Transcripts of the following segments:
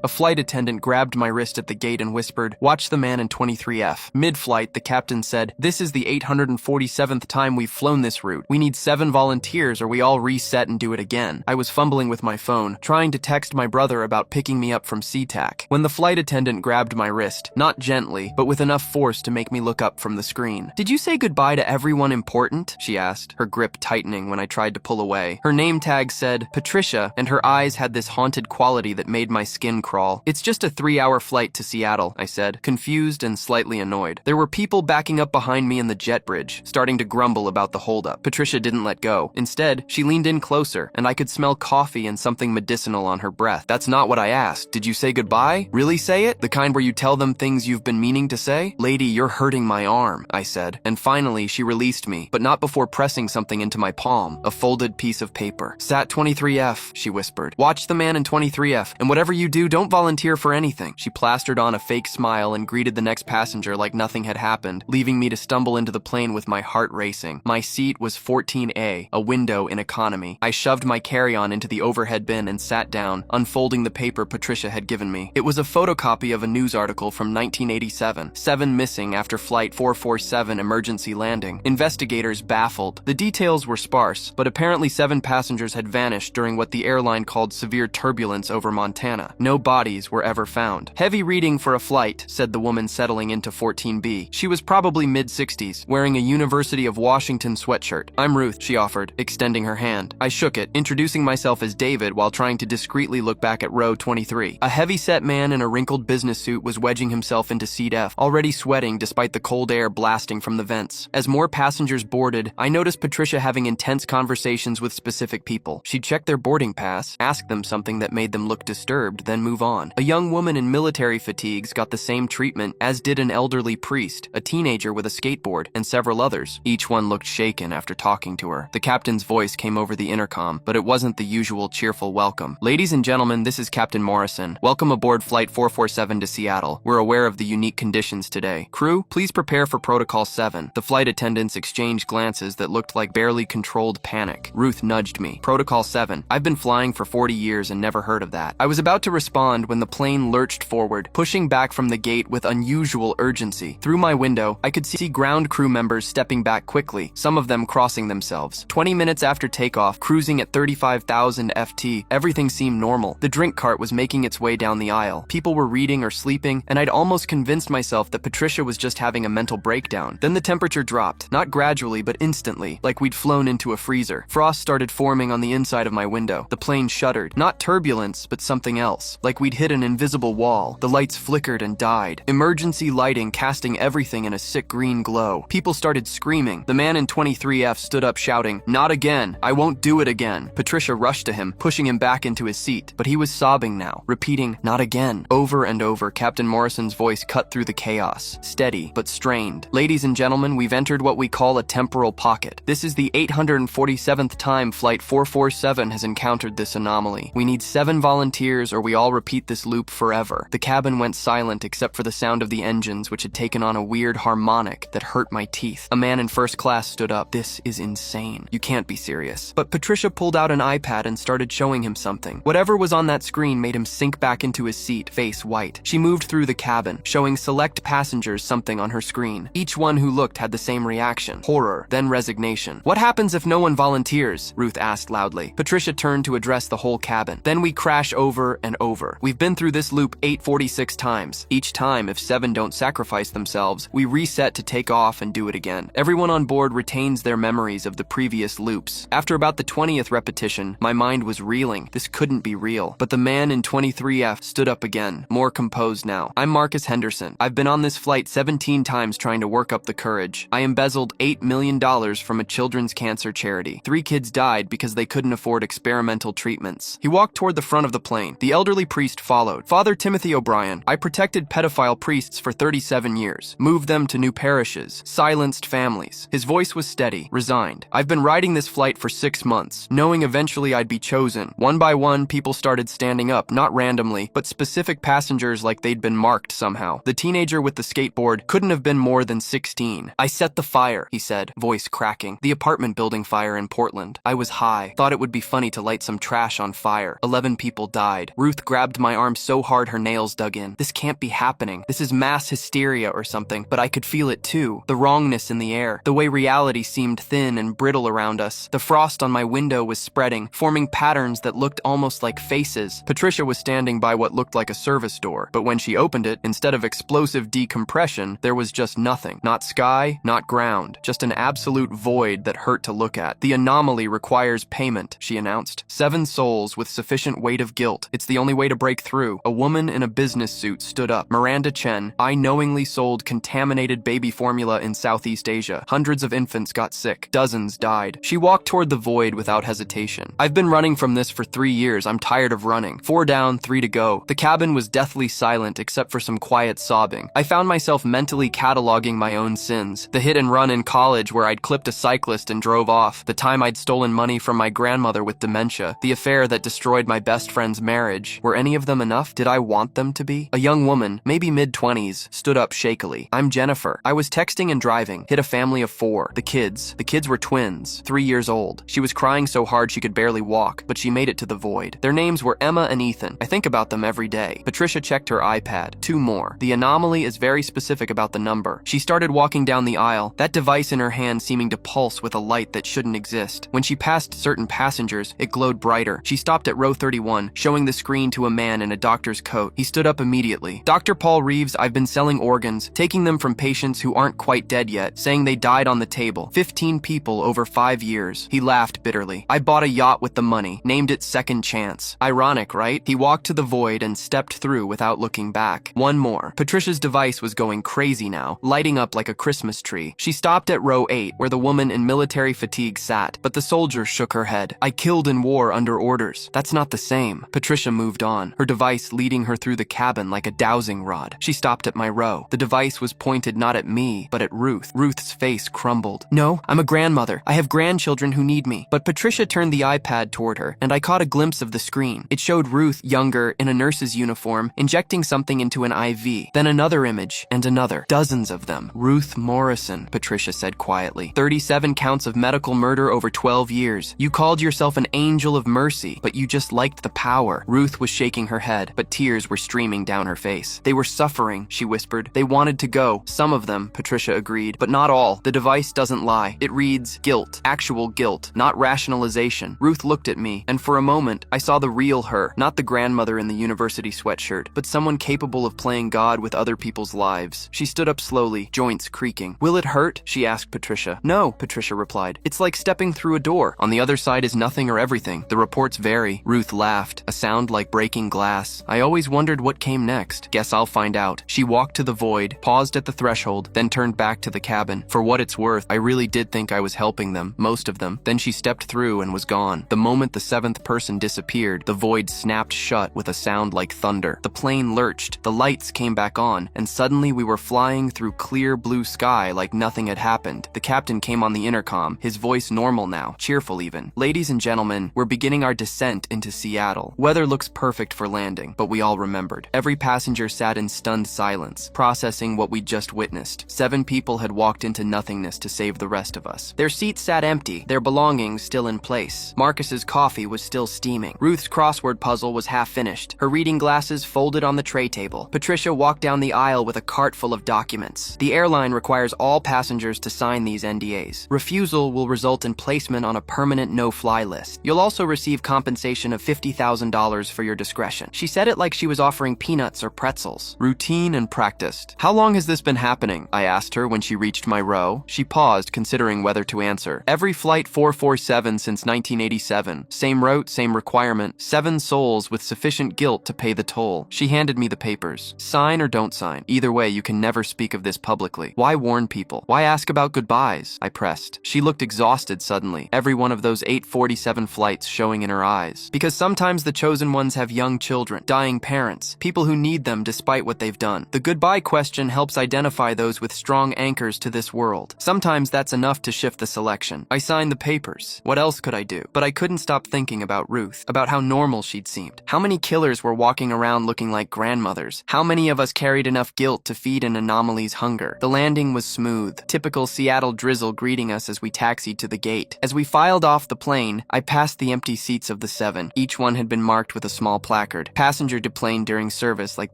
A flight attendant grabbed my wrist at the gate and whispered, "Watch the man in 23F. Mid-flight, the captain said, "This is the 847th time we've flown this route. We need 7 volunteers or we all reset and do it again." I was fumbling with my phone, trying to text my brother about picking me up from SeaTac, when the flight attendant grabbed my wrist, not gently, but with enough force to make me look up from the screen. "Did you say goodbye to everyone important?" she asked, her grip tightening when I tried to pull away. Her name tag said Patricia, and her eyes had this haunted quality that made my skin crawl. "It's just a 3-hour flight to Seattle," I said, confused and slightly annoyed. There were people backing up behind me in the jet bridge, starting to grumble about the holdup. Patricia didn't let go. Instead, she leaned in closer, and I could smell coffee and something medicinal on her breath. "That's not what I asked. Did you say goodbye? Really say it? The kind where you tell them things you've been meaning to say?" "Lady, you're hurting my arm," I said. And finally, she released me, but not before pressing something into my palm, a folded piece of paper. "Sat 23F, she whispered. "Watch the man in 23F, and whatever you do, don't volunteer for anything." She plastered on a fake smile and greeted the next passenger like nothing had happened, leaving me to stumble into the plane with my heart racing. My seat was 14A, a window in economy. I shoved my carry-on into the overhead bin and sat down, unfolding the paper Patricia had given me. It was a photocopy of a news article from 1987. 7 missing after Flight 447 emergency landing. Investigators baffled. The details were sparse, but apparently 7 passengers had vanished during what the airline called severe turbulence over Montana. No bodies were ever found. "Heavy reading for a flight," said the woman settling into 14B. She was probably mid-60s, wearing a University of Washington sweatshirt. "I'm Ruth," she offered, extending her hand. I shook it, introducing myself as David while trying to discreetly look back at row 23. A heavy-set man in a wrinkled business suit was wedging himself into seat F, already sweating despite the cold air blasting from the vents. As more passengers boarded, I noticed Patricia having intense conversations with specific people. She'd check their boarding pass, ask them something that made them look disturbed, then move on. A young woman in military fatigues got the same treatment, as did an elderly priest, a teenager with a skateboard, and several others. Each one looked shaken after talking to her. The captain's voice came over the intercom, but it wasn't the usual cheerful welcome. "Ladies and gentlemen, this is Captain Morrison. Welcome aboard Flight 447 to Seattle. We're aware of the unique conditions today. Crew, please prepare for Protocol 7. The flight attendants exchanged glances that looked like barely controlled panic. Ruth nudged me. "Protocol 7. I've been flying for 40 years and never heard of that." I was about to respond when the plane lurched forward, pushing back from the gate with unusual urgency. Through my window, I could see ground crew members stepping back quickly, some of them crossing themselves. 20 minutes after takeoff, cruising at 35,000 FT, everything seemed normal. The drink cart was making its way down the aisle. People were reading or sleeping, and I'd almost convinced myself that Patricia was just having a mental breakdown. Then the temperature dropped, not gradually, but instantly, like we'd flown into a freezer. Frost started forming on the inside of my window. The plane shuddered. Not turbulence, but something else. Like we'd hit an invisible wall. The lights flickered and died. Emergency lighting casting everything in a sick green glow. People started screaming. The man in 23F stood up shouting, "Not again. I won't do it again." Patricia rushed to him, pushing him back into his seat. But he was sobbing now, repeating, "Not again." Over and over, Captain Morrison's voice cut through the chaos, steady but strained. "Ladies and gentlemen, we've entered what we call a temporal pocket. This is the 847th time Flight 447 has encountered this anomaly. We need 7 volunteers or we all repeat this loop forever." The cabin went silent except for the sound of the engines, which had taken on a weird harmonic that hurt my teeth. A man in first class stood up. "This is insane. You can't be serious." But Patricia pulled out an iPad and started showing him something. Whatever was on that screen made him sink back into his seat, face white. She moved through the cabin, showing select passengers something on her screen. Each one who looked had the same reaction: horror, then resignation. "What happens if no one volunteers?" Ruth asked loudly. Patricia turned to address the whole cabin. "Then we crash over and over. We've been through this loop 846 times. Each time, if 7 don't sacrifice themselves, we reset to take off and do it again. Everyone on board retains their memories of the previous loops. After about the 20th repetition, my mind was reeling. This couldn't be real. But the man in 23F stood up again, more composed now. "I'm Marcus Henderson. I've been on this flight 17 times trying to work up the courage. I embezzled $8 million from a children's cancer charity. 3 kids died because they couldn't afford experimental treatments." He walked toward the front of the plane. The elderly priest followed. "Father Timothy O'Brien. I protected pedophile priests for 37 years. Moved them to new parishes. Silenced families." His voice was steady, resigned. "I've been riding this flight for 6 months, knowing eventually I'd be chosen. One by one, people started standing up, not randomly, but specific passengers like they'd been marked somehow. The teenager with the skateboard couldn't have been more than 16. I set the fire," he said, voice cracking. "The apartment building fire in Portland. I was high. Thought it would be funny to light some trash on fire. 11 people died." Ruth grabbed grabbed my arm so hard her nails dug in. This can't be happening. This is mass hysteria or something, but I could feel it too. The wrongness in the air, the way reality seemed thin and brittle around us. The frost on my window was spreading, forming patterns that looked almost like faces. Patricia was standing by what looked like a service door, but when she opened it, instead of explosive decompression, there was just nothing. Not sky, not ground, just an absolute void that hurt to look at. The anomaly requires payment, she announced. 7 souls with sufficient weight of guilt. It's the only way to break through. A woman in a business suit stood up. Miranda Chen, I knowingly sold contaminated baby formula in Southeast Asia. Hundreds of infants got sick. Dozens died. She walked toward the void without hesitation. I've been running from this for 3 years. I'm tired of running. 4 down, 3 to go. The cabin was deathly silent except for some quiet sobbing. I found myself mentally cataloging my own sins. The hit and run in college where I'd clipped a cyclist and drove off. The time I'd stolen money from my grandmother with dementia. The affair that destroyed my best friend's marriage. Were any of them enough? Did I want them to be? A young woman, maybe mid-20s, stood up shakily. I'm Jennifer. I was texting and driving. Hit a family of 4. The kids were twins, 3 years old. She was crying so hard she could barely walk, but she made it to the void. Their names were Emma and Ethan. I think about them every day. Patricia checked her iPad. 2 more. The anomaly is very specific about the number. She started walking down the aisle, that device in her hand seeming to pulse with a light that shouldn't exist. When she passed certain passengers, it glowed brighter. She stopped at row 31, showing the screen to a man in a doctor's coat. He stood up immediately. Dr. Paul Reeves, I've been selling organs, taking them from patients who aren't quite dead yet, saying they died on the table. 15 people over 5 years. He laughed bitterly. I bought a yacht with the money, named it Second Chance. Ironic, right? He walked to the void and stepped through without looking back. 1 more. Patricia's device was going crazy now, lighting up like a Christmas tree. She stopped at row 8, where the woman in military fatigue sat, but the soldier shook her head. I killed in war under orders. That's not the same. Patricia moved on, her device leading her through the cabin like a dowsing rod. She stopped at my row. The device was pointed not at me, but at Ruth. Ruth's face crumbled. No, I'm a grandmother. I have grandchildren who need me. But Patricia turned the iPad toward her, and I caught a glimpse of the screen. It showed Ruth, younger, in a nurse's uniform, injecting something into an IV. Then another image, and another. Dozens of them. Ruth Morrison, Patricia said quietly. 37 counts of medical murder over 12 years. You called yourself an angel of mercy, but you just liked the power. Ruth was shaking her head, but tears were streaming down her face. They were suffering, she whispered. They wanted to go. Some of them, Patricia agreed, but not all. The device doesn't lie. It reads guilt, actual guilt, not rationalization. Ruth looked at me, and for a moment, I saw the real her, not the grandmother in the university sweatshirt, but someone capable of playing God with other people's lives. She stood up slowly, joints creaking. Will it hurt? She asked Patricia. No, Patricia replied. It's like stepping through a door. On the other side is nothing or everything. The reports vary. Ruth laughed, a sound like breaking glass. I always wondered what came next. Guess I'll find out. She walked to the void, paused at the threshold, then turned back to the cabin. For what it's worth, I really did think I was helping them, most of them. Then she stepped through and was gone. The moment the 7th person disappeared, the void snapped shut with a sound like thunder. The plane lurched, the lights came back on, and suddenly we were flying through clear blue sky like nothing had happened. The captain came on the intercom, his voice normal now, cheerful even. Ladies and gentlemen, we're beginning our descent into Seattle. Weather looks perfect for landing, but we all remembered. Every passenger sat in stunned silence, processing what we'd just witnessed. 7 people had walked into nothingness to save the rest of us. Their seats sat empty, their belongings still in place. Marcus's coffee was still steaming. Ruth's crossword puzzle was half finished, her reading glasses folded on the tray table. Patricia walked down the aisle with a cart full of documents. The airline requires all passengers to sign these NDAs. Refusal will result in placement on a permanent no-fly list. You'll also receive compensation of $50,000 for your discretion. She said it like she was offering peanuts or pretzels. Routine and practiced. How long has this been happening? I asked her when she reached my row. She paused, considering whether to answer. Every flight 447 since 1987. Same route, same requirement. 7 souls with sufficient guilt to pay the toll. She handed me the papers. Sign or don't sign. Either way, you can never speak of this publicly. Why warn people? Why ask about goodbyes? I pressed. She looked exhausted suddenly, every one of those 847 flights showing in her eyes. Because sometimes the chosen ones have young children, dying parents, people who need them despite what they've done. The goodbye question helps identify those with strong anchors to this world. Sometimes that's enough to shift the selection. I signed the papers. What else could I do? But I couldn't stop thinking about Ruth, about how normal she'd seemed. How many killers were walking around looking like grandmothers? How many of us carried enough guilt to feed an anomaly's hunger? The landing was smooth, typical Seattle drizzle greeting us as we taxied to the gate. As we filed off the plane, I passed the empty seats of the 7. Each one had been marked with a small plaque placard. Passenger deplaned during service like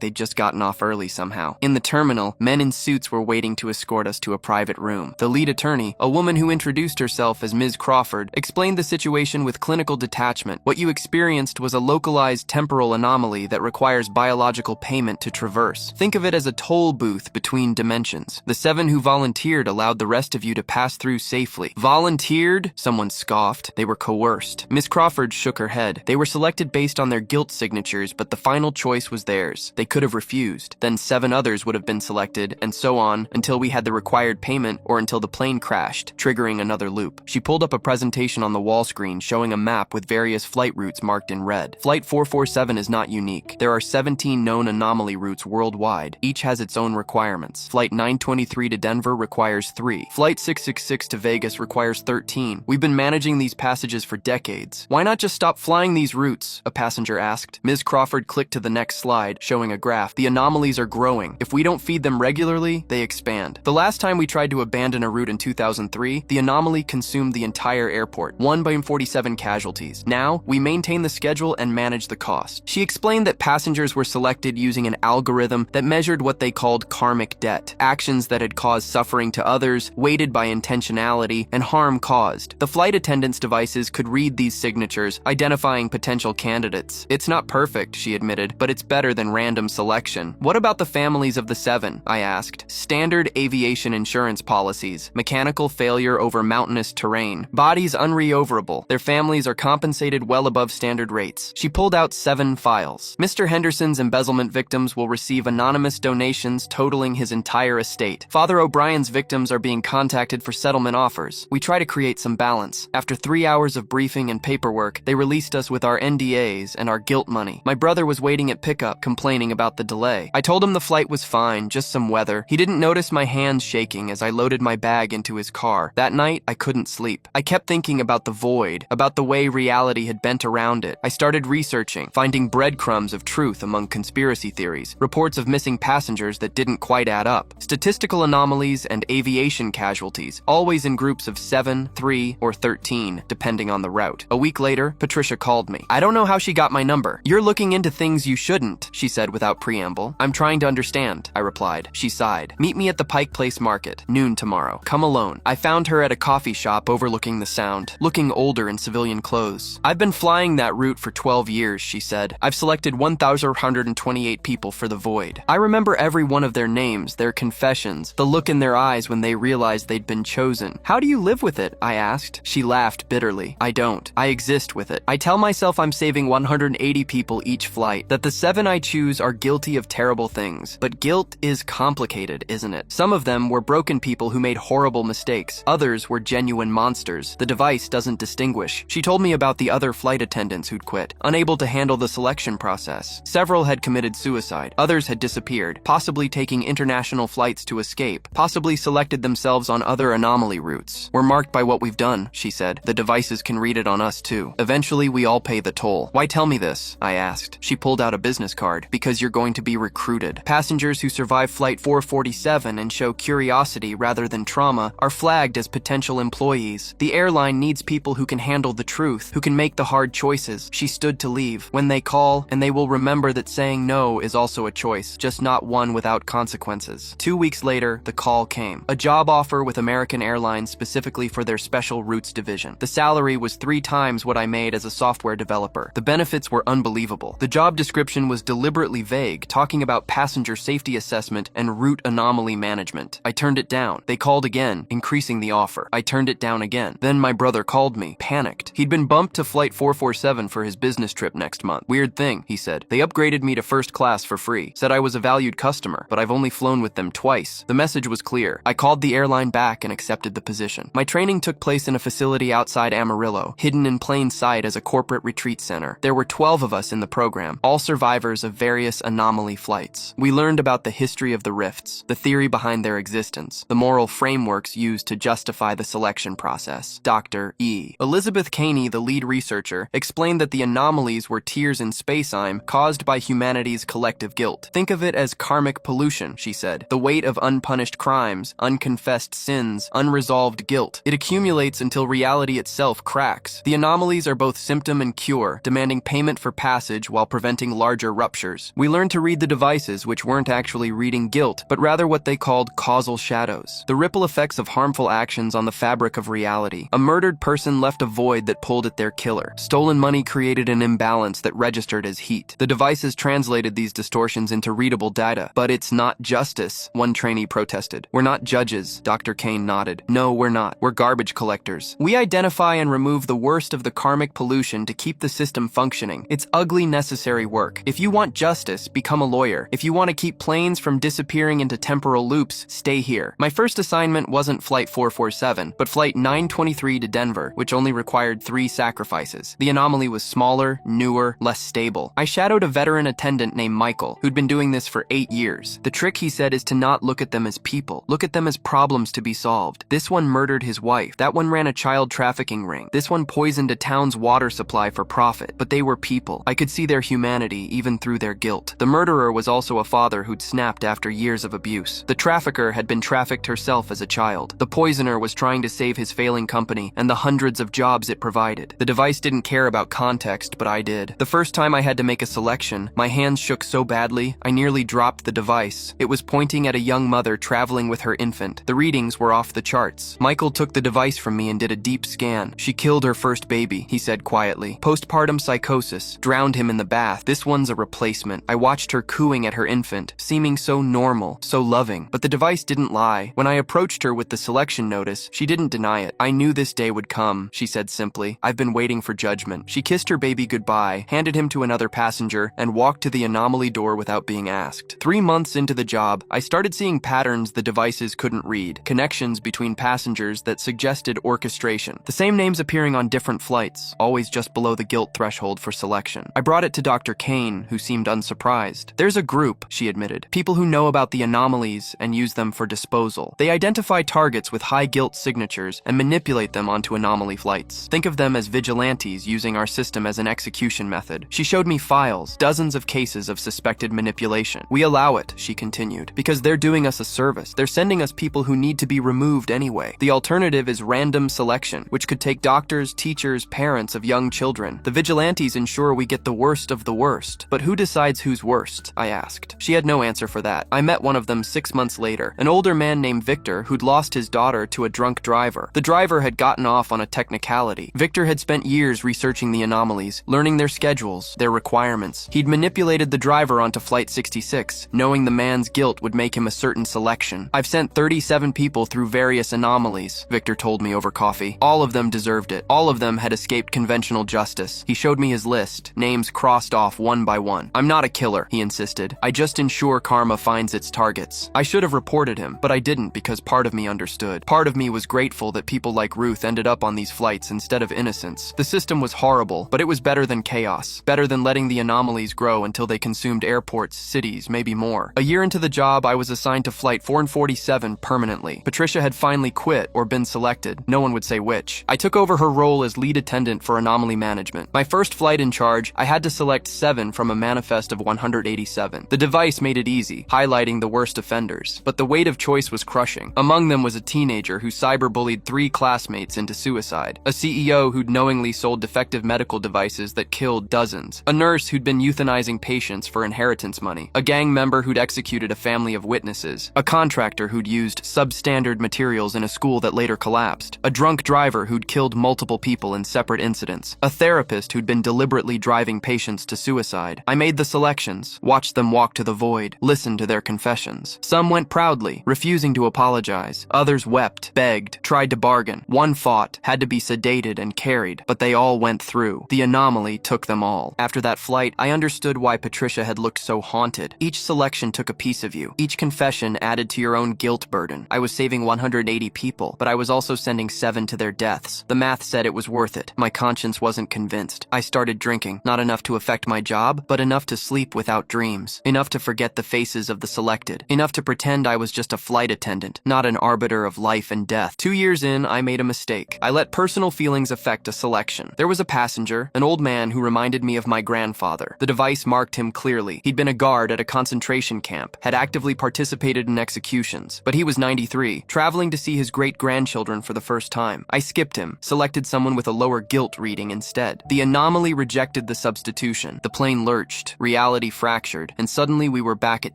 they'd just gotten off early somehow. In the terminal, men in suits were waiting to escort us to a private room. The lead attorney, a woman who introduced herself as Ms. Crawford, explained the situation with clinical detachment. What you experienced was a localized temporal anomaly that requires biological payment to traverse. Think of it as a toll booth between dimensions. The 7 who volunteered allowed the rest of you to pass through safely. Volunteered? Someone scoffed. They were coerced. Miss Crawford shook her head. They were selected based on their guilt signatures, but the final choice was theirs. They could have refused. Then 7 others would have been selected, and so on, until we had the required payment or until the plane crashed, triggering another loop. She pulled up a presentation on the wall screen showing a map with various flight routes marked in red. Flight 447 is not unique. There are 17 known anomaly routes worldwide. Each has its own requirements. Flight 923 to Denver requires 3. Flight 666 to Vegas requires 13. We've been managing these passages for decades. Why not just stop flying these routes? A passenger asked. Ms. Crawford clicked to the next slide, showing a graph. The anomalies are growing. If we don't feed them regularly, they expand. The last time we tried to abandon a route in 2003, the anomaly consumed the entire airport, 147 casualties. Now, we maintain the schedule and manage the cost. She explained that passengers were selected using an algorithm that measured what they called karmic debt, actions that had caused suffering to others, weighted by intentionality, and harm caused. The flight attendants' devices could read these signatures, identifying potential candidates. It's not perfect, she admitted, but it's better than random selection. What about the families of the 7? I asked. Standard aviation insurance policies, mechanical failure over mountainous terrain, bodies unrecoverable. Their families are compensated well above standard rates. She pulled out 7 files. Mr. Henderson's embezzlement victims will receive anonymous donations totaling his entire estate. Father O'Brien's victims are being contacted for settlement offers. We try to create some balance. After 3 hours of briefing and paperwork, they released us with our NDAs and our guilt money. My brother was waiting at pickup, complaining about the delay. I told him the flight was fine, just some weather. He didn't notice my hands shaking as I loaded my bag into his car. That night, I couldn't sleep. I kept thinking about the void, about the way reality had bent around it. I started researching, finding breadcrumbs of truth among conspiracy theories, reports of missing passengers that didn't quite add up, statistical anomalies and aviation casualties, always in groups of 7, 3, or 13, depending on the route. A week later, Patricia called me. I don't know how she got my number. You're looking into things you shouldn't, she said without preamble. I'm trying to understand, I replied. She sighed. Meet me at the Pike Place Market, noon tomorrow. Come alone. I found her at a coffee shop overlooking the Sound, looking older in civilian clothes. I've been flying that route for 12 years, she said. I've selected 1,128 people for the void. I remember every one of their names, their confessions, the look in their eyes when they realized they'd been chosen. How do you live with it? I asked. She laughed bitterly. I don't. I exist with it. I tell myself I'm saving 180 people each flight, that the 7 I choose are guilty of terrible things. But guilt is complicated, isn't it? Some of them were broken people who made horrible mistakes. Others were genuine monsters. The device doesn't distinguish. She told me about the other flight attendants who'd quit, unable to handle the selection process. Several had committed suicide. Others had disappeared, possibly taking international flights to escape, possibly selected themselves on other anomaly routes. We're marked by what we've done, she said. The devices can read it on us too. Eventually, we all pay the toll. Why tell me this? I asked. She pulled out a business card. Because you're going to be recruited. Passengers who survive Flight 447 and show curiosity rather than trauma are flagged as potential employees. The airline needs people who can handle the truth, who can make the hard choices. She stood to leave. When they call, and they will remember that saying no is also a choice, just not one without consequences. 2 weeks later, the call came. A job offer with American Airlines specifically for their special routes division. The salary was 3 times what I made as a software developer. The benefits were unbelievable. The job description was deliberately vague, talking about passenger safety assessment and route anomaly management. I turned it down. They called again, increasing the offer. I turned it down again. Then my brother called me, panicked. He'd been bumped to Flight 447 for his business trip next month. Weird thing, he said. They upgraded me to first class for free. Said I was a valued customer, but I've only flown with them twice. The message was clear. I called the airline back and accepted the position. My training took place in a facility outside Amarillo, hidden in plain sight as a corporate retreat center. There were 12 of us in the program, all survivors of various anomaly flights. We learned about the history of the rifts, the theory behind their existence, the moral frameworks used to justify the selection process. Dr. E. Elizabeth Caney, the lead researcher, explained that the anomalies were tears in space-time caused by humanity's collective guilt. Think of it as karmic pollution, she said. The weight of unpunished crimes, unconfessed sins, unresolved guilt. It accumulates until reality itself cracks. The anomalies are both symptom and cure, demanding payment for past passage while preventing larger ruptures. We learned to read the devices, which weren't actually reading guilt, but rather what they called causal shadows, the ripple effects of harmful actions on the fabric of reality. A murdered person left a void that pulled at their killer. Stolen money created an imbalance that registered as heat. The devices translated these distortions into readable data. But it's not justice, one trainee protested. We're not judges, Dr. Kane nodded. No, we're not. We're garbage collectors. We identify and remove the worst of the karmic pollution to keep the system functioning. It's ugly, necessary work. If you want justice, become a lawyer. If you want to keep planes from disappearing into temporal loops, stay here. My first assignment wasn't Flight 447, but Flight 923 to Denver, which only required 3 sacrifices. The anomaly was smaller, newer, less stable. I shadowed a veteran attendant named Michael, who'd been doing this for 8 years. The trick, he said, is to not look at them as people. Look at them as problems to be solved. This one murdered his wife. That one ran a child trafficking ring. This one poisoned a town's water supply for profit. But they were people. I could see their humanity, even through their guilt. The murderer was also a father who'd snapped after years of abuse. The trafficker had been trafficked herself as a child. The poisoner was trying to save his failing company and the hundreds of jobs it provided. The device didn't care about context, but I did. The first time I had to make a selection, my hands shook so badly, I nearly dropped the device. It was pointing at a young mother traveling with her infant. The readings were off the charts. Michael took the device from me and did a deep scan. She killed her first baby, he said quietly. Postpartum psychosis, drowned him in the bath. This one's a replacement. I watched her cooing at her infant, seeming so normal, so loving. But the device didn't lie. When I approached her with the selection notice, she didn't deny it. I knew this day would come, she said simply. I've been waiting for judgment. She kissed her baby goodbye, handed him to another passenger, and walked to the anomaly door without being asked. 3 months into the job, I started seeing patterns the devices couldn't read, connections between passengers that suggested orchestration. The same names appearing on different flights, always just below the guilt threshold for selection. I brought it to Dr. Kane, who seemed unsurprised. There's a group, she admitted, people who know about the anomalies and use them for disposal. They identify targets with high guilt signatures and manipulate them onto anomaly flights. Think of them as vigilantes using our system as an execution method. She showed me files, dozens of cases of suspected manipulation. We allow it, she continued, because they're doing us a service. They're sending us people who need to be removed anyway. The alternative is random selection, which could take doctors, teachers, parents of young children. The vigilantes ensure we get the worst of the worst. But who decides who's worst? I asked. She had no answer for that. I met one of them 6 months later, an older man named Victor who'd lost his daughter to a drunk driver. The driver had gotten off on a technicality. Victor had spent years researching the anomalies, learning their schedules, their requirements. He'd manipulated the driver onto Flight 66, knowing the man's guilt would make him a certain selection. I've sent 37 people through various anomalies, Victor told me over coffee. All of them deserved it. All of them had escaped conventional justice. He showed me his list, names crossed off one by one. I'm not a killer, he insisted. I just ensure karma finds its targets. I should have reported him, but I didn't because part of me understood. Part of me was grateful that people like Ruth ended up on these flights instead of innocents. The system was horrible, but it was better than chaos. Better than letting the anomalies grow until they consumed airports, cities, maybe more. A year into the job, I was assigned to Flight 447 permanently. Patricia had finally quit or been selected. No one would say which. I took over her role as lead attendant for anomaly management. My first flight in charge, I had to select 7 from a manifest of 187. The device made it easy, highlighting the worst offenders. But the weight of choice was crushing. Among them was a teenager who cyberbullied 3 classmates into suicide, a CEO who'd knowingly sold defective medical devices that killed dozens, a nurse who'd been euthanizing patients for inheritance money, a gang member who'd executed a family of witnesses, a contractor who'd used substandard materials in a school that later collapsed, a drunk driver who'd killed multiple people in separate incidents, a therapist who'd been deliberately driving patients to suicide. I made the selections, watched them walk to the void, listened to their confessions. Some went proudly, refusing to apologize. Others wept, begged, tried to bargain. One fought, had to be sedated and carried, but they all went through. The anomaly took them all. After that flight, I understood why Patricia had looked so haunted. Each selection took a piece of you. Each confession added to your own guilt burden. I was saving 180 people, but I was also sending 7 to their deaths. The math said it was worth it. My conscience wasn't convinced. I started drinking, not enough to affect my job, but enough to sleep without dreams. Enough to forget the faces of the selected. Enough to pretend I was just a flight attendant, not an arbiter of life and death. 2 years in, I made a mistake. I let personal feelings affect a selection. There was a passenger, an old man who reminded me of my grandfather. The device marked him clearly. He'd been a guard at a concentration camp, had actively participated in executions, but he was 93, traveling to see his great-grandchildren for the first time. I skipped him, selected someone with a lower guilt reading instead. The anomaly rejected the substitution. The plane lurched, reality fractured, and suddenly we were back at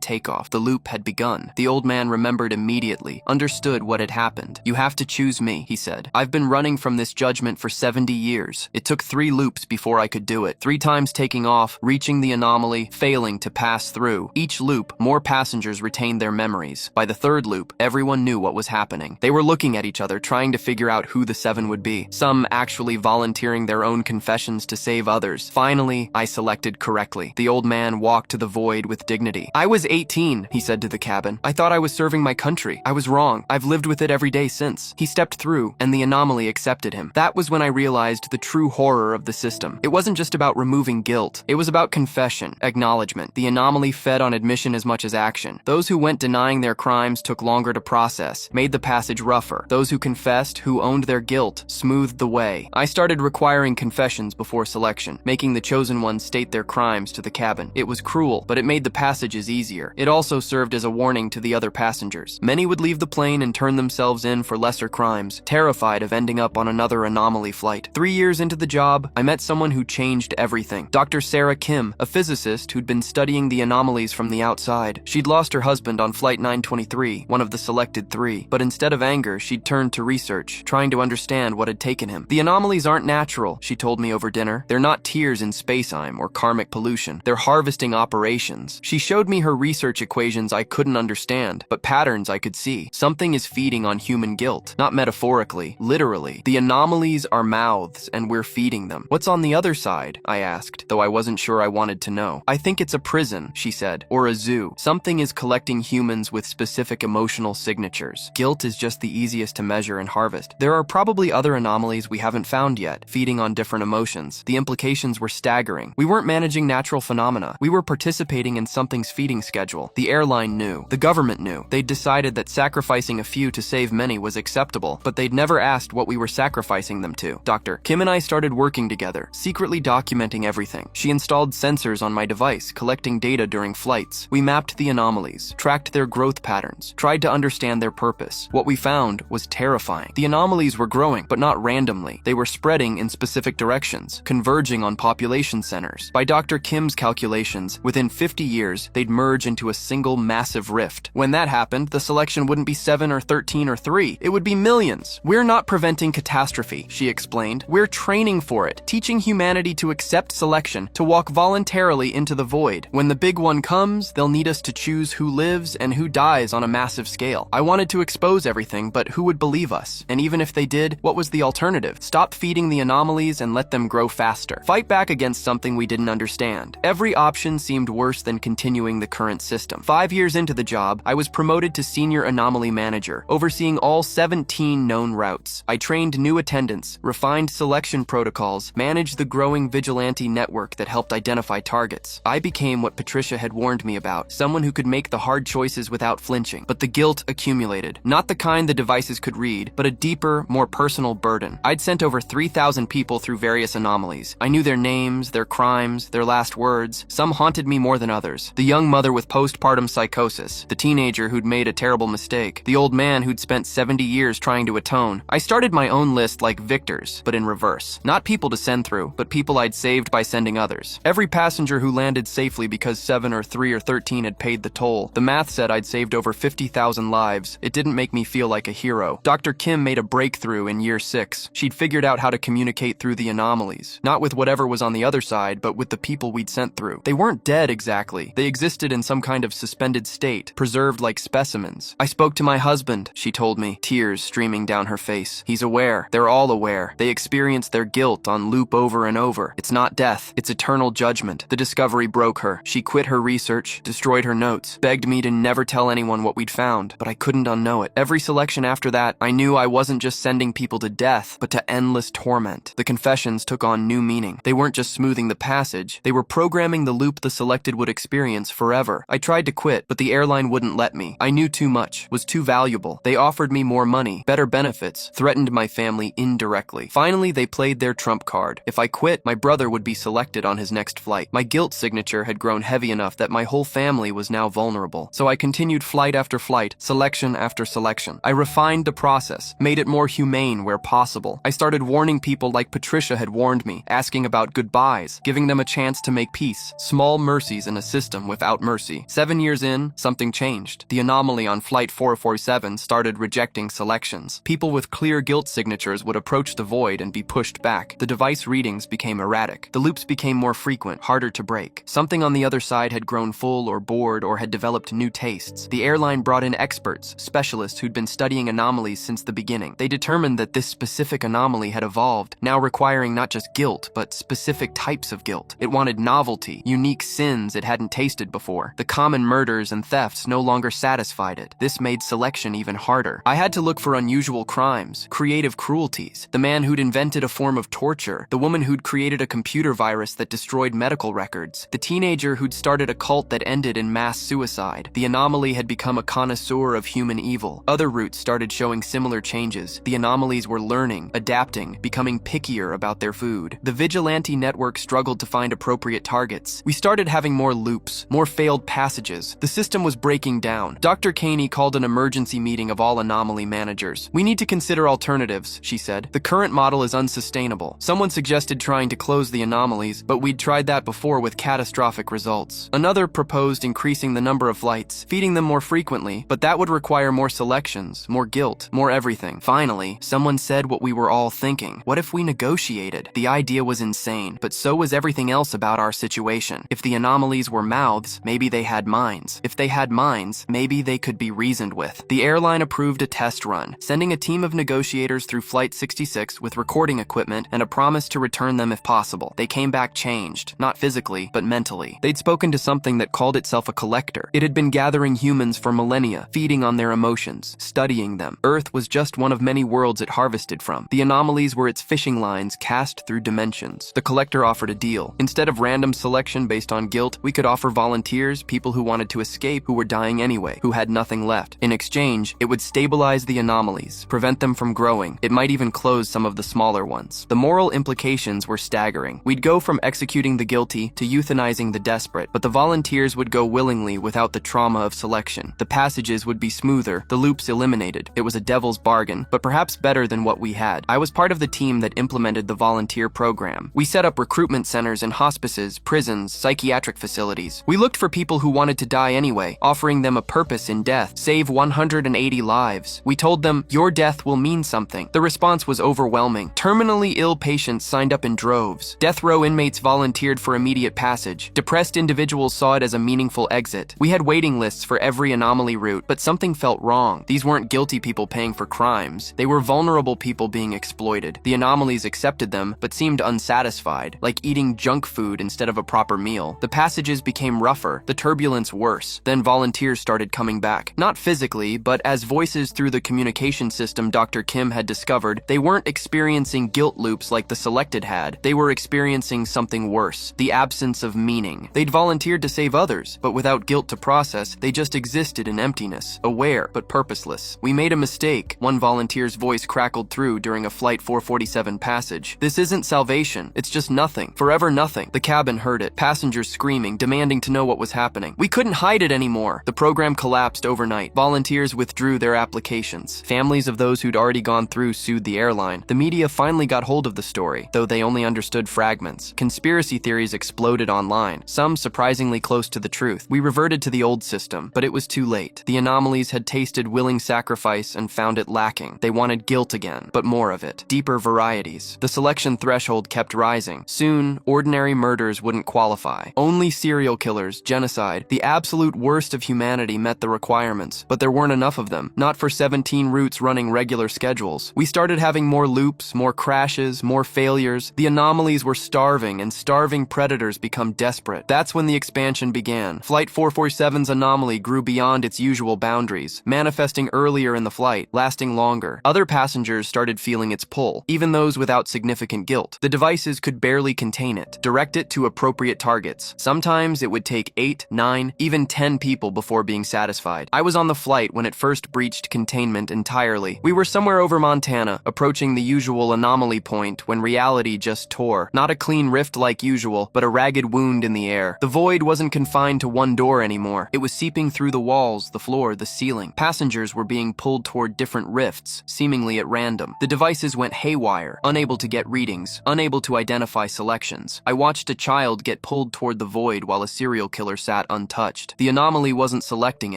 takeoff. The loop had begun. The old man remembered immediately, understood what had happened. "You have to choose me," he said. "I've been running from this judgment for 70 years. It took 3 loops before I could do it. 3 times taking off, reaching the anomaly, failing to pass through. Each loop, more passengers retained their memories. By the 3rd loop, everyone knew what was happening. They were looking at each other, trying to figure out who the 7 would be. Some actually volunteering their own confessions to save others. Finally, I selected correctly." The old man walked to the void with dignity. "I was 18, he said to the cabin. "I thought I was serving my country. I was wrong. I've lived with it every day since." He stepped through, and the anomaly accepted him. That was when I realized the true horror of the system. It wasn't just about removing guilt. It was about confession, acknowledgement. The anomaly fed on admission as much as action. Those who went denying their crimes took longer to process, made the passage rougher. Those who confessed, who owned their guilt, smoothed the way. I started requiring confessions before selection, making the chosen ones state their crimes to the cabin. It was cruel, but it made the passages easier. It also served as a warning to the other passengers. Many would leave the plane and turn themselves in for lesser crimes, terrified of ending up on another anomaly flight. 3 years into the job, I met someone who changed everything. Dr. Sarah Kim, a physicist who'd been studying the anomalies from the outside. She'd lost her husband on flight 923, one of the selected 3, but instead of anger, she'd turned to research, trying to understand what had taken him. "The anomalies aren't natural," she told me over dinner. "They're not tears in space-time or karmic pollution. They're harvesting operations." She showed me her research equations I couldn't understand, but patterns I could see. Something is feeding on human guilt, not metaphorically, literally. The anomalies are mouths, and we're feeding them. "What's on the other side?" I asked, though I wasn't sure I wanted to know. "I think it's a prison," she said, "or a zoo. Something is collecting humans with specific emotional signatures. Guilt is just the easiest to measure and harvest. There are probably other anomalies we haven't found yet, feeding on different emotions." The implications were staggering. We weren't managing natural phenomena. We were participating in something's feeding schedule. The airline knew. The government knew. They'd decided that sacrificing a few to save many was acceptable, but they'd never asked what we were sacrificing them to. Dr. Kim and I started working together, secretly documenting everything. She installed sensors on my device, collecting data during flights. We mapped the anomalies, tracked their growth patterns, tried to understand their purpose. What we found was terrifying. The anomalies were growing, but not randomly. They were spreading in specific directions, converging on population centers. By Dr. Kim's calculations, within 50 years, they'd merge into a single massive rift. When that happened, the selection wouldn't be 7 or 13 or 3. It would be millions. "We're not preventing catastrophe," she explained. "We're training for it, teaching humanity to accept selection, to walk voluntarily into the void. When the big one comes, they'll need us to choose who lives and who dies on a massive scale." I wanted to expose everything, but who would believe us? And even if they did, what was the alternative? Stop feeding the anomalies and let them grow faster. Fight back against something we didn't understand. Every option seemed worse than continuing the current system. 5 years into the job, I was promoted to senior anomaly manager, overseeing all 17 known routes. I trained new attendants, refined selection protocols, managed the growing vigilante network that helped identify targets. I became what Patricia had warned me about, someone who could make the hard choices without flinching. But the guilt accumulated. Not the kind the devices could read, but a deeper, more personal burden. I'd sent over 3,000 people through various anomalies. I knew their names, their crimes, their last words. Some haunted me more than others. The young mother with postpartum psychosis, the teenager who'd made a terrible mistake, the old man who'd spent 70 years trying to atone. I started my own list like victors, but in reverse. Not people to send through, but people I'd saved by sending others. Every passenger who landed safely because 7 or 3 or 13 had paid the toll. The math said I'd saved over 50,000 lives. It didn't make me feel like a hero. Dr. Kim made a breakthrough in year 6. She'd figured out how to communicate through the anomalies. Not with whatever was on the other side, but with the people we'd sent through. They weren't dead exactly. They existed in some kind of suspended state, preserved like specimens. "I spoke to my husband," she told me, tears streaming down her face. "He's aware. They're all aware. They experience their guilt on loop over and over. It's not death. It's eternal judgment." The discovery broke her. She quit her research, destroyed her notes, begged me to never tell anyone what we'd found, but I couldn't unknow it. Every selection after that, I knew I wasn't just sending people to death, but to endless torment. The confessions took on new meaning. They weren't just smoothing the passage, they were programming the loop the selected would experience forever. I tried to quit, but the airline wouldn't let me. I knew too much, was too valuable. They offered me more money, better benefits, threatened my family indirectly. Finally, they played their trump card. If I quit, my brother would be selected on his next flight. My guilt signature had grown heavy enough that my whole family was now vulnerable. So I continued flight after flight, selection after selection. I refined the process, made it more humane where possible. I started warning people like Patricia had warned me, asking about good goodbyes, giving them a chance to make peace. Small mercies in a system without mercy. 7 years in, something changed. The anomaly on Flight 447 started rejecting selections. People with clear guilt signatures would approach the void and be pushed back. The device readings became erratic. The loops became more frequent, harder to break. Something on the other side had grown full or bored or had developed new tastes. The airline brought in experts, specialists who'd been studying anomalies since the beginning. They determined that this specific anomaly had evolved, now requiring not just guilt, but specific types of guilt. It wanted novelty, unique sins it hadn't tasted before. The common murders and thefts no longer satisfied it. This made selection even harder. I had to look for unusual crimes, creative cruelties, the man who'd invented a form of torture, the woman who'd created a computer virus that destroyed medical records, the teenager who'd started a cult that ended in mass suicide. The anomaly had become a connoisseur of human evil. Other routes started showing similar changes. The anomalies were learning, adapting, becoming pickier about their food. The vigilante network struggled to find appropriate targets. We started having more loops, more failed passages. The system was breaking down. Dr. Caney called an emergency meeting of all anomaly managers. "We need to consider alternatives," she said. "The current model is unsustainable." Someone suggested trying to close the anomalies, but we'd tried that before with catastrophic results. Another proposed increasing the number of flights, feeding them more frequently, but that would require more selections, more guilt, more everything. Finally, someone said what we were all thinking. What if we negotiated? The idea was insane, but so was everything else about our situation. If the anomalies were mouths, maybe they had minds. If they had minds, maybe they could be reasoned with. The airline approved a test run, sending a team of negotiators through Flight 66 with recording equipment and a promise to return them if possible. They came back changed, not physically, but mentally. They'd spoken to something that called itself a collector. It had been gathering humans for millennia, feeding on their emotions, studying them. Earth was just one of many worlds it harvested from. The anomalies were its fishing lines cast through dimensions. The collector offered a deal. Instead of random selection based on guilt, we could offer volunteers, people who wanted to escape, who were dying anyway, who had nothing left. In exchange, it would stabilize the anomalies, prevent them from growing. It might even close some of the smaller ones. The moral implications were staggering. We'd go from executing the guilty to euthanizing the desperate, but the volunteers would go willingly without the trauma of selection. The passages would be smoother, the loops eliminated. It was a devil's bargain, but perhaps better than what we had. I was part of the team that implemented the volunteer program. We set up recruitment centers in hospices, prisons, psychiatric facilities. We looked for people who wanted to die anyway, offering them a purpose in death. Save 180 lives. We told them, your death will mean something. The response was overwhelming. Terminally ill patients signed up in droves. Death row inmates volunteered for immediate passage. Depressed individuals saw it as a meaningful exit. We had waiting lists for every anomaly route, but something felt wrong. These weren't guilty people paying for crimes. They were vulnerable people being exploited. The anomalies accepted them, but seemed unsatisfied, like eating junk food instead of a proper meal. The passages became rougher, the turbulence worse. Then volunteers started coming back. Not physically, but as voices through the communication system Dr. Kim had discovered, they weren't experiencing guilt loops like the selected had. They were experiencing something worse, the absence of meaning. They'd volunteered to save others, but without guilt to process, they just existed in emptiness, aware but purposeless. We made a mistake, one volunteer's voice crackled through during a Flight 447 passage. This isn't salvation, it's just nothing, forever nothing. The cabin heard it, passengers screaming, demanding to know what was happening. We couldn't hide it anymore. The program collapsed overnight. Volunteers withdrew their applications. Families of those who'd already gone through sued the airline. The media finally got hold of the story, though they only understood fragments. Conspiracy theories exploded online, some surprisingly close to the truth. We reverted to the old system, but it was too late. The anomalies had tasted willing sacrifice and found it lacking. They wanted guilt again, but more of it. Deeper varieties. The selection threshold kept rising. Soon, ordinary murders wouldn't qualify. Only serial killers, genocide, the absolute worst of humanity met the requirements, but there weren't enough of them. Not for 17 routes running regular schedules. We started having more loops, more crashes, more failures. The anomalies were starving, and starving predators become desperate. That's when the expansion began. Flight 447's anomaly grew beyond its usual boundaries, manifesting earlier in the flight, lasting longer. Other passengers started feeling its pull, even those without significant guilt. The devices could barely contain it, direct it to appropriate targets. Sometimes it would take 8, 9, even 10 people before being satisfied. I was on the flight when it first breached containment entirely. We were somewhere over Montana, approaching the usual anomaly point when reality just tore. Not a clean rift like usual, but a ragged wound in the air. The void wasn't confined to one door anymore. It was seeping through the walls, the floor, the ceiling. Passengers were being pulled toward different rifts, seemingly at random. The devices went haywire, unable to get readings, unable to identify by selections. I watched a child get pulled toward the void while a serial killer sat untouched. The anomaly wasn't selecting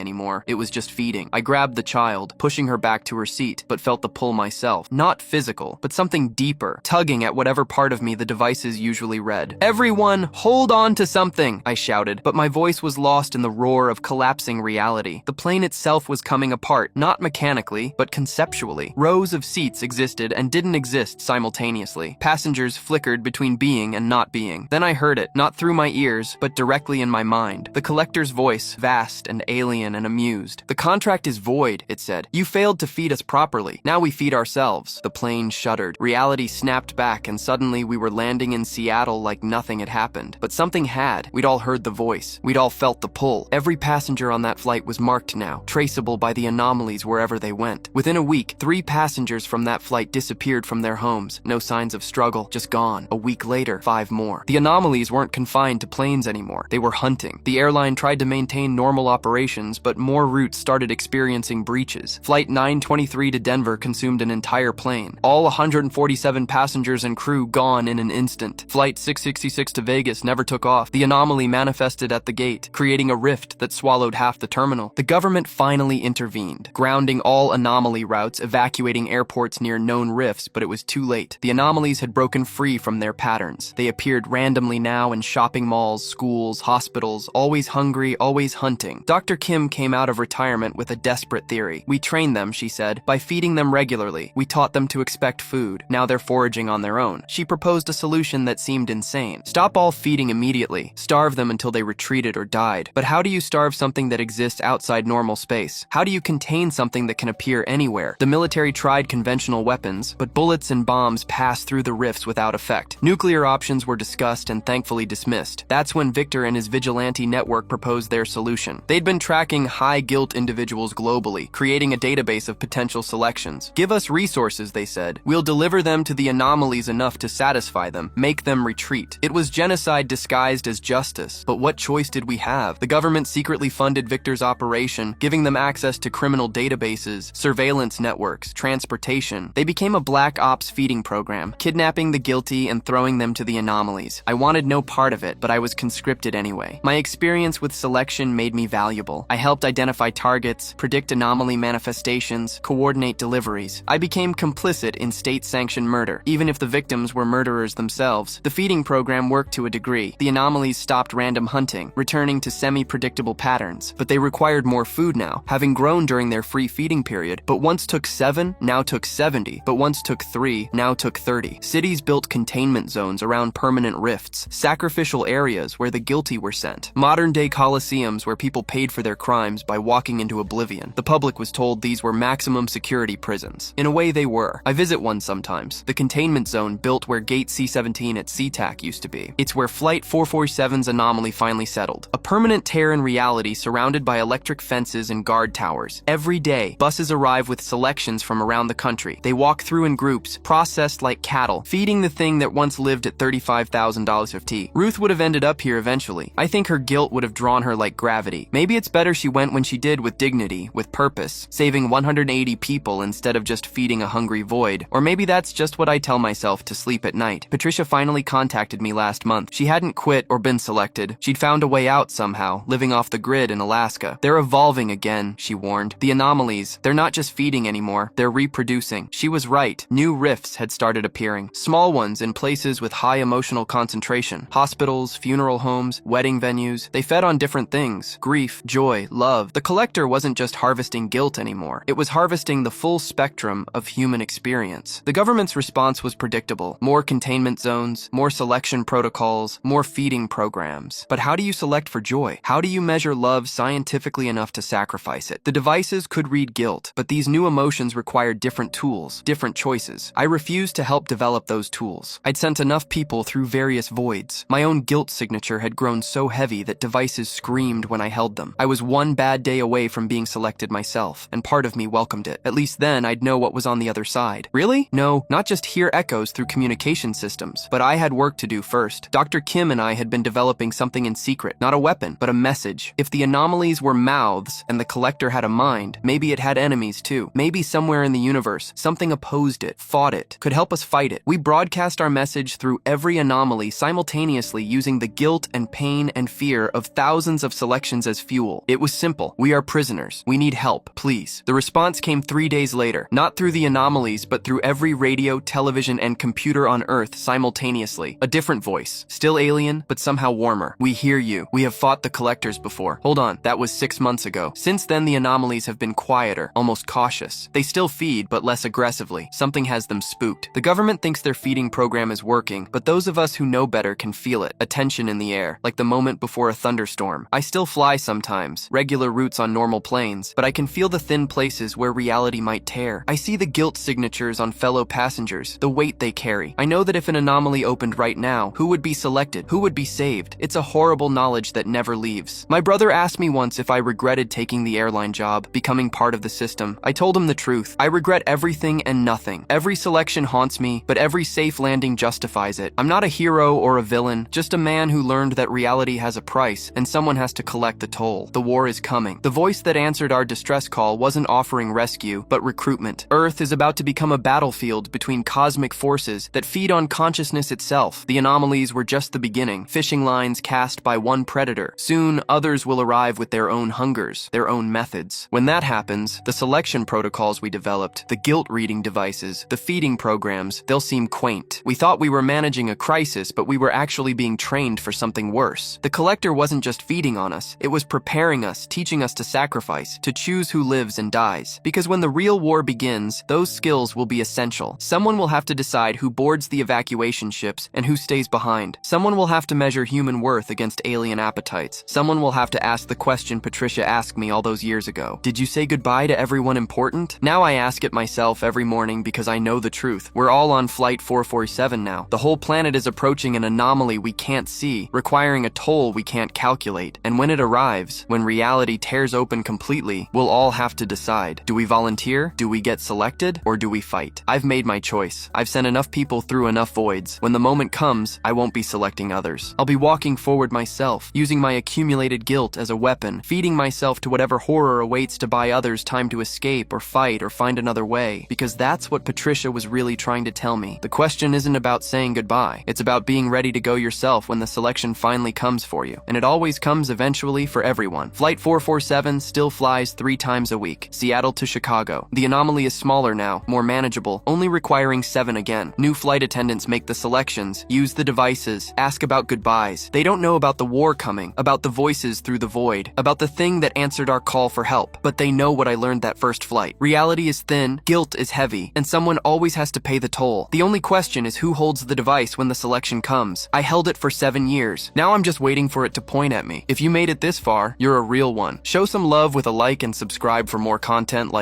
anymore, it was just feeding. I grabbed the child, pushing her back to her seat, but felt the pull myself. Not physical, but something deeper, tugging at whatever part of me the devices usually read. "Everyone, hold on to something!" I shouted, but my voice was lost in the roar of collapsing reality. The plane itself was coming apart, not mechanically, but conceptually. Rows of seats existed and didn't exist simultaneously. Passengers flickered between being and not being. Then I heard it, not through my ears, but directly in my mind. The collector's voice, vast and alien and amused. "The contract is void," it said. "You failed to feed us properly. Now we feed ourselves." The plane shuddered. Reality snapped back, and suddenly we were landing in Seattle like nothing had happened. But something had. We'd all heard the voice. We'd all felt the pull. Every passenger on that flight was marked now, traceable by the anomalies wherever they went. Within a week, 3 passengers from that flight disappeared from their homes. No signs of struggle, just gone. A week later, 5 more. The anomalies weren't confined to planes anymore. They were hunting. The airline tried to maintain normal operations, but more routes started experiencing breaches. Flight 923 to Denver consumed an entire plane. All 147 passengers and crew gone in an instant. Flight 666 to Vegas never took off. The anomaly manifested at the gate, creating a rift that swallowed half the terminal. The government finally intervened, grounding all anomaly routes, evacuating airports near known rifts, but it was too late. The anomalies had broken free from their patterns. They appeared randomly now in shopping malls, schools, hospitals, always hungry, always hunting. Dr. Kim came out of retirement with a desperate theory. "We trained them," she said, "by feeding them regularly. We taught them to expect food. Now they're foraging on their own." She proposed a solution that seemed insane. Stop all feeding immediately. Starve them until they retreated or died. But how do you starve something that exists outside normal space? How do you contain something that can appear anywhere? The military tried conventional weapons, but bullets and bombs passed through the rifts without effect. Nuclear options were discussed and thankfully dismissed. That's when Victor and his vigilante network proposed their solution. They'd been tracking high-guilt individuals globally, creating a database of potential selections. "Give us resources," they said. "We'll deliver them to the anomalies enough to satisfy them, make them retreat." It was genocide disguised as justice. But what choice did we have? The government secretly funded Victor's operation, giving them access to criminal databases, surveillance networks, transportation. They became a black ops feeding program, kidnapping the guilty and throwing them to the anomalies. I wanted no part of it, but I was conscripted anyway. My experience with selection made me valuable. I helped identify targets, predict anomaly manifestations, coordinate deliveries. I became complicit in state-sanctioned murder, even if the victims were murderers themselves. The feeding program worked to a degree. The anomalies stopped random hunting, returning to semi-predictable patterns. But they required more food now, having grown during their free feeding period. But once took 7, now took 70. But once took 3, now took 30. Cities built containment zones around permanent rifts, sacrificial areas where the guilty were sent. Modern-day coliseums where people paid for their crimes by walking into oblivion. The public was told these were maximum security prisons. In a way, they were. I visit one sometimes. The containment zone built where Gate C-17 at SeaTac used to be. It's where Flight 447's anomaly finally settled. A permanent tear in reality surrounded by electric fences and guard towers. Every day, buses arrive with selections from around the country. They walk through in groups, processed like cattle, feeding the thing that once lived at $35,000 of tea. Ruth would have ended up here eventually. I think her guilt would have drawn her like gravity. Maybe it's better she went when she did, with dignity, with purpose, saving 180 people instead of just feeding a hungry void. Or maybe that's just what I tell myself to sleep at night. Patricia finally contacted me last month. She hadn't quit or been selected. She'd found a way out somehow, living off the grid in Alaska. "They're evolving again," she warned. "The anomalies, they're not just feeding anymore, they're reproducing." She was right. New rifts had started appearing. Small ones in places with high emotional concentration. Hospitals, funeral homes, wedding venues. They fed on different things: grief, joy, love. The collector wasn't just harvesting guilt anymore. It was harvesting the full spectrum of human experience. The government's response was predictable. More containment zones, more selection protocols, more feeding programs. But how do you select for joy? How do you measure love scientifically enough to sacrifice it? The devices could read guilt, but these new emotions required different tools, different choices. I refused to help develop those tools. I'd sent enough people through various voids. My own guilt signature had grown so heavy that devices screamed when I held them. I was one bad day away from being selected myself, and part of me welcomed it. At least then I'd know what was on the other side. Really? No, not just hear echoes through communication systems. But I had work to do first. Dr. Kim and I had been developing something in secret, not a weapon, but a message. If the anomalies were mouths and the collector had a mind, maybe it had enemies too. Maybe somewhere in the universe, something opposed it, fought it, could help us fight it. We broadcast our message through every anomaly simultaneously using the guilt and pain and fear of thousands of selections as fuel. It was simple. We are prisoners. We need help, please. The response came 3 days later, not through the anomalies, but through every radio, television, and computer on Earth simultaneously. A different voice. Still alien, but somehow warmer. We hear you. We have fought the collectors before. Hold on, that was 6 months ago. Since then, the anomalies have been quieter, almost cautious. They still feed, but less aggressively. Something has them spooked. The government thinks their feeding program is working, but those of us who know better can feel it. A tension in the air, like the moment before a thunderstorm. I still fly sometimes, regular routes on normal planes, but I can feel the thin places where reality might tear. I see the guilt signatures on fellow passengers, the weight they carry. I know that if an anomaly opened right now, who would be selected? Who would be saved? It's a horrible knowledge that never leaves. My brother asked me once if I regretted taking the airline job, becoming part of the system. I told him the truth. I regret everything and nothing. Every selection haunts me, but every safe landing justifies it. I'm not a hero or a villain, just a man who learned that reality has a price and someone has to collect the toll. The war is coming. The voice that answered our distress call wasn't offering rescue, but recruitment. Earth is about to become a battlefield between cosmic forces that feed on consciousness itself. The anomalies were just the beginning, fishing lines cast by one predator. Soon, others will arrive with their own hungers, their own methods. When that happens, the selection protocols we developed, the guilt reading devices, the feeding programs, they'll seem quaint. We thought we were managing a crisis, but we were actually being trained for something worse. The collector wasn't just feeding on us, it was preparing us, teaching us to sacrifice, to choose who lives and dies. Because when the real war begins, those skills will be essential. Someone will have to decide who boards the evacuation ships and who stays behind. Someone will have to measure human worth against alien appetites. Someone will have to ask the question Patricia asked me all those years ago. Did you say goodbye to everyone important? Now I ask it myself every morning because I know the truth. We're all on flight 447 now. The whole planet is approaching an anomaly we can't see, requiring a toll we can't calculate. And when it arrives, when reality tears open completely, we'll all have to decide. Do we volunteer? Do we get selected? Or do we fight? I've made my choice. I've sent enough people through enough voids. When the moment comes, I won't be selecting others. I'll be walking forward myself, using my accumulated guilt as a weapon, feeding myself to whatever horror awaits to buy others time to escape or fight or find another way. Because that's what Patricia was really trying to tell me. The question isn't about saying goodbye. It's about being ready to go yourself when the selection finally comes for you. And it always comes eventually for everyone. Flight 447 still flies 3 times a week, Seattle to Chicago. The anomaly is smaller now, more manageable, only requiring 7 again. New flight attendants make the selections, use the devices, ask about goodbyes. They don't know about the war coming, about the voices through the void, about the thing that answered our call for help. But they know what I learned that first flight. Reality is thin, guilt is heavy, and someone always has to pay the toll. The only question is who holds the device when the selection comes. I held it for 7 years. Now I'm just waiting for it to point at me. If you made it this far, you're a real one. Show some love with a like and subscribe for more content like